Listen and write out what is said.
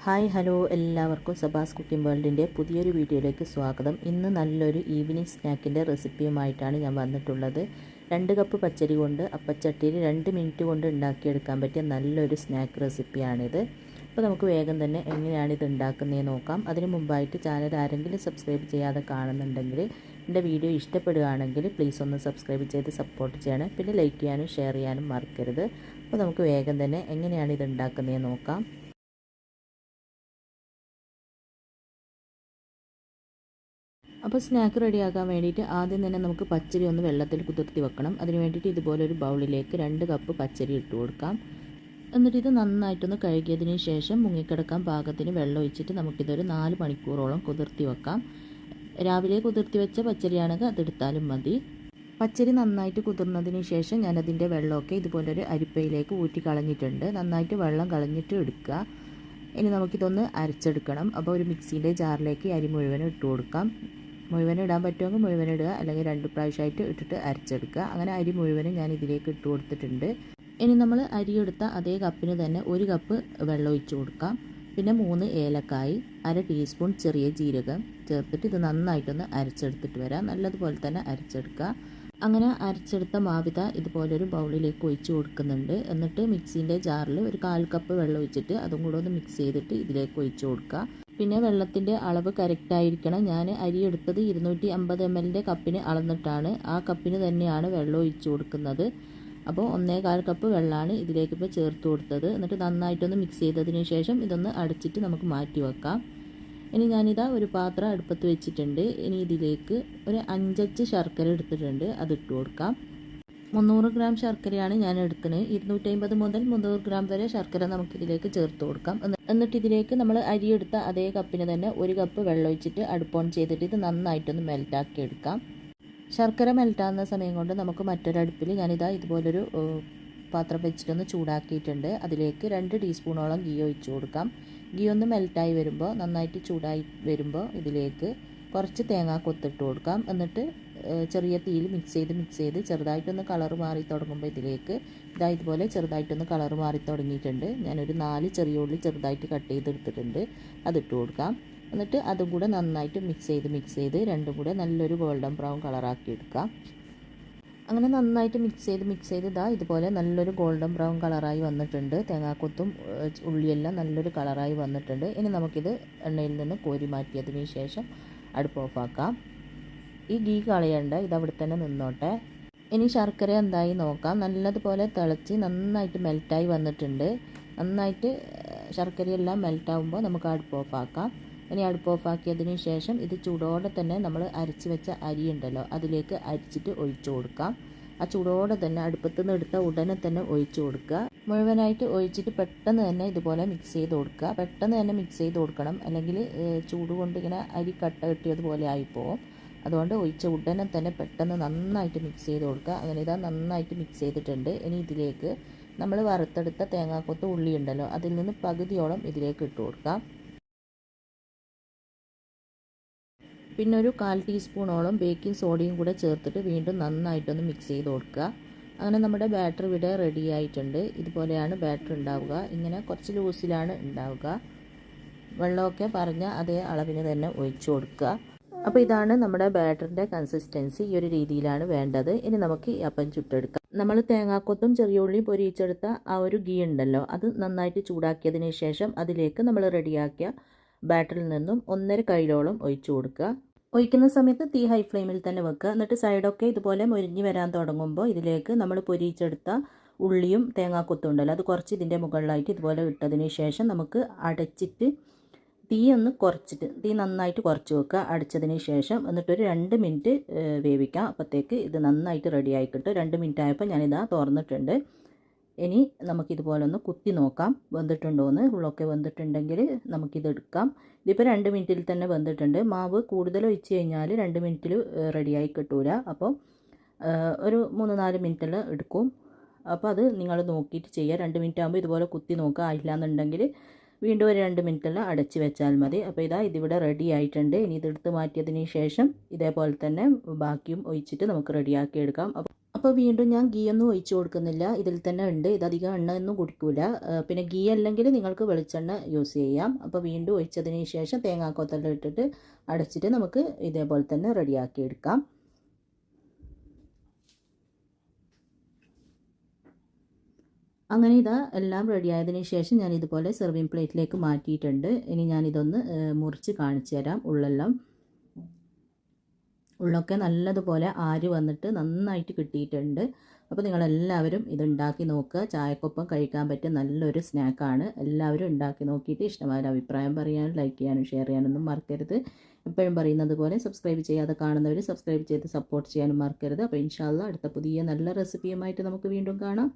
Hi hello എല്ലാവർക്കും Sabas cooking വേൾഡിൻ്റെ പുതിയൊരു വീഡിയോയിലേക്ക് സ്വാഗതം. ഇന്ന് നല്ലൊരു ഈവനിങ് സ്നാക്കിൻ്റെ റെസിപ്പിയുമായിട്ടാണ് ഞാൻ വന്നിട്ടുള്ളത്. 2 കപ്പ് പച്ചരി കൊണ്ട് അപ്പച്ചട്ടിയിൽ 2 മിനിറ്റ് കൊണ്ട് ഉണ്ടാക്കിയെടുക്കാൻ പറ്റിയ നല്ലൊരു സ്നാക്ക് റെസിപ്പിയാണിത്. അപ്പോൾ നമുക്ക് വേഗം തന്നെ എങ്ങനെയാണ് ഇത് ഉണ്ടാക്കുന്നതെന്ന് നോക്കാം. അതിന് മുമ്പായിട്ട് ചാനൽ ആരെങ്കിലും സബ്സ്ക്രൈബ് ചെയ്യാതെ കാണുന്നുണ്ടെങ്കിൽ എൻ്റെ വീഡിയോ ഇഷ്ടപ്പെടുകയാണെങ്കിൽ പ്ലീസ് ഒന്ന് സബ്സ്ക്രൈബ് ചെയ്ത് സപ്പോർട്ട് ചെയ്യണം. പിന്നെ ലൈക്ക് ചെയ്യാനും ഷെയർ ചെയ്യാനും മറക്കരുത്. അപ്പോൾ നമുക്ക് വേഗം തന്നെ എങ്ങനെയാണ് ഇത് ഉണ്ടാക്കുന്നതെന്ന് നോക്കാം. അപ്പോൾ സ്നാക്ക് റെഡിയാക്കാൻ വേണ്ടിയിട്ട് ആദ്യം തന്നെ നമുക്ക് പച്ചരി ഒന്ന് വെള്ളത്തിൽ കുതിർത്തി വെക്കണം. അതിന് വേണ്ടിയിട്ട് ഇതുപോലൊരു ബൗളിലേക്ക് 2 കപ്പ് പച്ചരി ഇട്ട് കൊടുക്കാം. എന്നിട്ട് ഇത് നന്നായിട്ടൊന്ന് കഴുകിയതിന് ശേഷം മുങ്ങിക്കിടക്കാൻ പാകത്തിന് വെള്ളം ഒഴിച്ചിട്ട് നമുക്കിതൊരു 4 മണിക്കൂറോളം കുതിർത്തി വെക്കാം. രാവിലെ കുതിർത്തി വെച്ച പച്ചരിയാണെങ്കിൽ അതെടുത്താലും മതി. പച്ചരി നന്നായിട്ട് കുതിർന്നതിന് ശേഷം ഞാനതിൻ്റെ വെള്ളമൊക്കെ ഇതുപോലൊരു അരിപ്പയിലേക്ക് ഊറ്റി കളഞ്ഞിട്ടുണ്ട്. നന്നായിട്ട് വെള്ളം കളഞ്ഞിട്ട് എടുക്കുക. ഇനി നമുക്കിതൊന്ന് അരച്ചെടുക്കണം. അപ്പോൾ ഒരു മിക്സിയുടെ ജാറിലേക്ക് അരി മുഴുവനും ഇട്ട് കൊടുക്കാം. മുഴുവനും ഇടാൻ പറ്റുമെങ്കിൽ മുഴുവനും ഇടുക, അല്ലെങ്കിൽ 2 പ്രാവശ്യമായിട്ട് ഇട്ടിട്ട് അരച്ചെടുക്കുക. അങ്ങനെ അരി മുഴുവനും ഞാൻ ഇതിലേക്ക് ഇട്ട് കൊടുത്തിട്ടുണ്ട്. ഇനി നമ്മൾ അരി എടുത്ത അതേ കപ്പിന് തന്നെ 1 കപ്പ് വെള്ളം ഒഴിച്ച് കൊടുക്കാം. പിന്നെ 3 ഏലക്കായി, 1/2 ടീസ്പൂൺ ചെറിയ ജീരകം ചേർത്തിട്ട് ഇത് നന്നായിട്ടൊന്ന് അരച്ചെടുത്തിട്ട് വരാം. നല്ലതുപോലെ തന്നെ അരച്ചെടുക്കുക. അങ്ങനെ അരച്ചെടുത്ത മാവിത ഇതുപോലൊരു ബൗളിലേക്ക് ഒഴിച്ച് കൊടുക്കുന്നുണ്ട്. എന്നിട്ട് മിക്സിൻ്റെ ജാറിൽ ഒരു 1/4 കപ്പ് വെള്ളം ഒഴിച്ചിട്ട് അതും കൂടെ ഒന്ന് മിക്സ് ചെയ്തിട്ട് ഇതിലേക്ക് ഒഴിച്ച് കൊടുക്കുക. പിന്നെ വെള്ളത്തിൻ്റെ അളവ് കറക്റ്റായിരിക്കണം. ഞാൻ അരി എടുത്തത് 250 ml കപ്പിന് അളന്നിട്ടാണ്. ആ കപ്പിന് തന്നെയാണ് വെള്ളം ഒഴിച്ച് കൊടുക്കുന്നത്. അപ്പോൾ 1/4 കപ്പ് വെള്ളമാണ് ഇതിലേക്ക് ഇപ്പോൾ ചേർത്ത് കൊടുത്തത്. എന്നിട്ട് നന്നായിട്ടൊന്ന് മിക്സ് ചെയ്തതിന് ശേഷം ഇതൊന്ന് അടച്ചിട്ട് നമുക്ക് മാറ്റി വെക്കാം. ഇനി ഞാനിതാ ഒരു പാത്രം അടുപ്പത്ത് വെച്ചിട്ടുണ്ട്. ഇനി ഇതിലേക്ക് ഒരു 5 ശർക്കര എടുത്തിട്ടുണ്ട്, അതിട്ട് കൊടുക്കാം. 300 ഗ്രാം ശർക്കരയാണ് ഞാൻ എടുത്തത്. 250 മുതൽ 300 ഗ്രാം വരെ ശർക്കര നമുക്കിതിലേക്ക് ചേർത്ത് കൊടുക്കാം. എന്നിട്ട് ഇതിലേക്ക് നമ്മൾ അരിയെടുത്ത അതേ കപ്പിന് തന്നെ 1 കപ്പ് വെള്ളം ഒഴിച്ചിട്ട് അടുപ്പ് ഓൺ ചെയ്തിട്ട് ഇത് നന്നായിട്ടൊന്ന് മെൽറ്റാക്കി എടുക്കാം. ശർക്കര മെൽറ്റാകുന്ന സമയം കൊണ്ട് നമുക്ക് മറ്റൊരടുപ്പിൽ ഞാനിതാ ഇതുപോലൊരു പാത്രം വെച്ചിട്ടൊന്ന് ചൂടാക്കിയിട്ടുണ്ട്. അതിലേക്ക് 2 ടീസ്പൂണോളം ഗീ ഒഴിച്ച് കൊടുക്കാം. ഗീ ഒന്ന് മെൽറ്റായി വരുമ്പോൾ, നന്നായിട്ട് ചൂടായി വരുമ്പോൾ ഇതിലേക്ക് കുറച്ച് തേങ്ങാക്കൊത്തിട്ട് കൊടുക്കാം. എന്നിട്ട് ചെറിയ തീയിൽ മിക്സ് ചെയ്ത് ചെറുതായിട്ടൊന്ന് കളർ മാറി തുടങ്ങുമ്പോൾ ഇതിലേക്ക് ഇതുപോലെ ചെറുതായിട്ടൊന്ന് കളർ മാറി തുടങ്ങിയിട്ടുണ്ട്. ഞാനൊരു 4 ചെറിയ ഉള്ളി ചെറുതായിട്ട് കട്ട് ചെയ്തെടുത്തിട്ടുണ്ട്, അതിട്ട് കൊടുക്കാം. എന്നിട്ട് അതും കൂടെ നന്നായിട്ട് മിക്സ് ചെയ്ത് രണ്ടും കൂടെ നല്ലൊരു ഗോൾഡൻ ബ്രൗൺ കളറാക്കി എടുക്കാം. അങ്ങനെ നന്നായിട്ട് മിക്സ് ചെയ്ത് ഇതുപോലെ നല്ലൊരു ഗോൾഡൻ ബ്രൗൺ കളറായി വന്നിട്ടുണ്ട്. തേങ്ങാക്കൊത്തും ഉള്ളിയെല്ലാം നല്ലൊരു കളറായി വന്നിട്ടുണ്ട്. ഇനി നമുക്കിത് എണ്ണയിൽ നിന്ന് കോരി മാറ്റിയതിന് ശേഷം അടുപ്പ് ഓഫാക്കാം. ഈ ഗീ കളയണ്ട, ഇതവിടെ തന്നെ നിന്നോട്ടെ. ഇനി ശർക്കര എന്തായി നോക്കാം. നല്ലതുപോലെ തിളച്ച് നന്നായിട്ട് മെൽറ്റായി വന്നിട്ടുണ്ട്. നന്നായിട്ട് ശർക്കരയെല്ലാം മെൽറ്റാവുമ്പോൾ നമുക്ക് അടുപ്പ് ഓഫാക്കാം. ഇനി അടുപ്പ് ഓഫാക്കിയതിന് ശേഷം ഇത് ചൂടോടെ തന്നെ നമ്മൾ അരച്ച് വെച്ച അരി ഉണ്ടല്ലോ അതിലേക്ക് അരിച്ചിട്ട് ഒഴിച്ചു കൊടുക്കാം. ആ ചൂടോടെ തന്നെ അടുപ്പത്ത് നിന്ന് എടുത്ത ഉടനെ തന്നെ ഒഴിച്ചു കൊടുക്കുക. മുഴുവനായിട്ട് ഒഴിച്ചിട്ട് പെട്ടെന്ന് തന്നെ ഇതുപോലെ മിക്സ് ചെയ്ത് കൊടുക്കുക. പെട്ടെന്ന് തന്നെ മിക്സ് ചെയ്ത് കൊടുക്കണം, അല്ലെങ്കിൽ ചൂട് കൊണ്ട് ഇങ്ങനെ അരി കട്ട കെട്ടിയതുപോലെ ആയിപ്പോവും. അതുകൊണ്ട് ഒഴിച്ച ഉടനെ തന്നെ പെട്ടെന്ന് നന്നായിട്ട് മിക്സ് ചെയ്ത് കൊടുക്കുക. അങ്ങനെ ഇതാ നന്നായിട്ട് മിക്സ് ചെയ്തിട്ടുണ്ട്. ഇനി ഇതിലേക്ക് നമ്മൾ വറുത്തെടുത്ത തേങ്ങാക്കൊത്ത് ഉള്ളി ഉണ്ടല്ലോ അതിൽ നിന്ന് പകുതിയോളം ഇതിലേക്ക് ഇട്ട് കൊടുക്കാം. പിന്നെ ഒരു 1/4 ടീസ്പൂണോളം ബേക്കിംഗ് സോഡയും കൂടെ ചേർത്തിട്ട് വീണ്ടും നന്നായിട്ടൊന്ന് മിക്സ് ചെയ്ത് കൊടുക്കുക. അങ്ങനെ നമ്മുടെ ബാറ്റർ ഇവിടെ റെഡി ആയിട്ടുണ്ട്. ഇതുപോലെയാണ് ബാറ്റർ ഉണ്ടാവുക. ഇങ്ങനെ കുറച്ച് ലൂസിലാണ് ഉണ്ടാവുക. വെള്ളമൊക്കെ പറഞ്ഞ അതേ അളവിന് തന്നെ ഒഴിച്ചു കൊടുക്കുക. അപ്പോൾ ഇതാണ് നമ്മുടെ ബാറ്ററിൻ്റെ കൺസിസ്റ്റൻസി. ഈ ഒരു രീതിയിലാണ് വേണ്ടത്. ഇനി നമുക്ക് ഈ അപ്പം ചുട്ടെടുക്കാം. നമ്മൾ തേങ്ങാക്കൊത്തും ചെറിയ ഉള്ളിയും പൊരിച്ചെടുത്ത ആ ഒരു ഗീ ഉണ്ടല്ലോ അത് നന്നായിട്ട് ചൂടാക്കിയതിന് ശേഷം അതിലേക്ക് നമ്മൾ റെഡിയാക്കിയ ബാറ്ററിൽ നിന്നും 1.5 കൈയിലോളം ഒഴിച്ചു കൊടുക്കുക. ഒഴിക്കുന്ന സമയത്ത് തീ ഹൈ ഫ്ലെയിമിൽ തന്നെ വെക്കുക. എന്നിട്ട് സൈഡൊക്കെ ഇതുപോലെ മൊരിഞ്ഞ് വരാൻ തുടങ്ങുമ്പോൾ ഇതിലേക്ക് നമ്മൾ പൊരിച്ചെടുത്ത ഉള്ളിയും തേങ്ങാക്കൊത്തും ഉണ്ടല്ലോ അത് കുറച്ച് ഇതിൻ്റെ മുകളിലായിട്ട് ഇതുപോലെ ഇട്ടതിന് ശേഷം നമുക്ക് അടച്ചിട്ട് തീ നന്നായിട്ട് കുറച്ച് വെക്കുക അടച്ചതിന് ശേഷം. എന്നിട്ടൊരു 2 മിനിറ്റ് വേവിക്കാം. അപ്പോഴത്തേക്ക് ഇത് നന്നായിട്ട് റെഡി ആയി കിട്ടും. 2 മിനിറ്റ് ആയപ്പോൾ ഞാനിതാ തുറന്നിട്ടുണ്ട്. ഇനി നമുക്കിതുപോലെ ഒന്ന് കുത്തി നോക്കാം വെന്തിട്ടുണ്ടോയെന്ന്. ഉള്ളൊക്കെ വെന്തിട്ടുണ്ടെങ്കിൽ നമുക്കിതെടുക്കാം. ഇതിപ്പോൾ 2 മിനിറ്റിൽ തന്നെ വെന്തിട്ടുണ്ട്. മാവ് കൂടുതൽ ഒഴിച്ച് കഴിഞ്ഞാൽ 2 മിനിറ്റിൽ റെഡിയായി കിട്ടൂല. അപ്പോൾ ഒരു 3-4 മിനിറ്റിൽ എടുക്കും. അപ്പോൾ അത് നിങ്ങൾ നോക്കിയിട്ട് ചെയ്യുക. 2 മിനിറ്റ് ആകുമ്പോൾ ഇതുപോലെ കുത്തി നോക്കുക. ആയില്ലാന്നുണ്ടെങ്കിൽ വീണ്ടും ഒരു 2 മിനിറ്റെല്ലാം അടച്ച് വെച്ചാൽ മതി. അപ്പോൾ ഇതിവിടെ റെഡി ആയിട്ടുണ്ട്. ഇനി ഇതെടുത്ത് മാറ്റിയതിന് ശേഷം ഇതേപോലെ തന്നെ ബാക്കിയും ഒഴിച്ചിട്ട് നമുക്ക് റെഡിയാക്കി എടുക്കാം. അപ്പോൾ വീണ്ടും ഞാൻ ഗീ ഒന്നും ഒഴിച്ച് കൊടുക്കുന്നില്ല, ഇതിൽ തന്നെ ഉണ്ട്. ഇതധികം എണ്ണ ഒന്നും കുടിക്കില്ല. പിന്നെ ഗീ അല്ലെങ്കിൽ നിങ്ങൾക്ക് വെളിച്ചെണ്ണ യൂസ് ചെയ്യാം. അപ്പോൾ വീണ്ടും ഒഴിച്ചതിന് ശേഷം തേങ്ങാക്കൊത്തെല്ലാം ഇട്ടിട്ട് അടച്ചിട്ട് നമുക്ക് ഇതേപോലെ തന്നെ റെഡിയാക്കി എടുക്കാം. അങ്ങനെ ഇതാ എല്ലാം റെഡി ആയതിന് ശേഷം ഞാൻ ഇതുപോലെ സെർവിങ് പ്ലേറ്റിലേക്ക് മാറ്റിയിട്ടുണ്ട്. ഇനി ഞാനിതൊന്ന് മുറിച്ച് കാണിച്ചു തരാം. ഉള്ളൊക്കെ നല്ലതുപോലെ ആര് വന്നിട്ട് നന്നായിട്ട് കിട്ടിയിട്ടുണ്ട്. അപ്പോൾ നിങ്ങളെല്ലാവരും ഇതുണ്ടാക്കി നോക്കുക. ചായക്കൊപ്പം കഴിക്കാൻ പറ്റിയ നല്ലൊരു സ്നാക്കാണ്. എല്ലാവരും ഉണ്ടാക്കി നോക്കിയിട്ട് ഇഷ്ടമായ അഭിപ്രായം പറയാനും ലൈക്ക് ചെയ്യാനും ഷെയർ ചെയ്യാനൊന്നും മറക്കരുത്. എപ്പോഴും പറയുന്നത് പോലെ സബ്സ്ക്രൈബ് ചെയ്യാതെ കാണുന്നവർ സബ്സ്ക്രൈബ് ചെയ്ത് സപ്പോർട്ട് ചെയ്യാനും മറക്കരുത്. അപ്പോൾ ഇൻഷാ അല്ലാഹ് അടുത്ത പുതിയ നല്ല റെസിപ്പിയുമായിട്ട് നമുക്ക് വീണ്ടും കാണാം.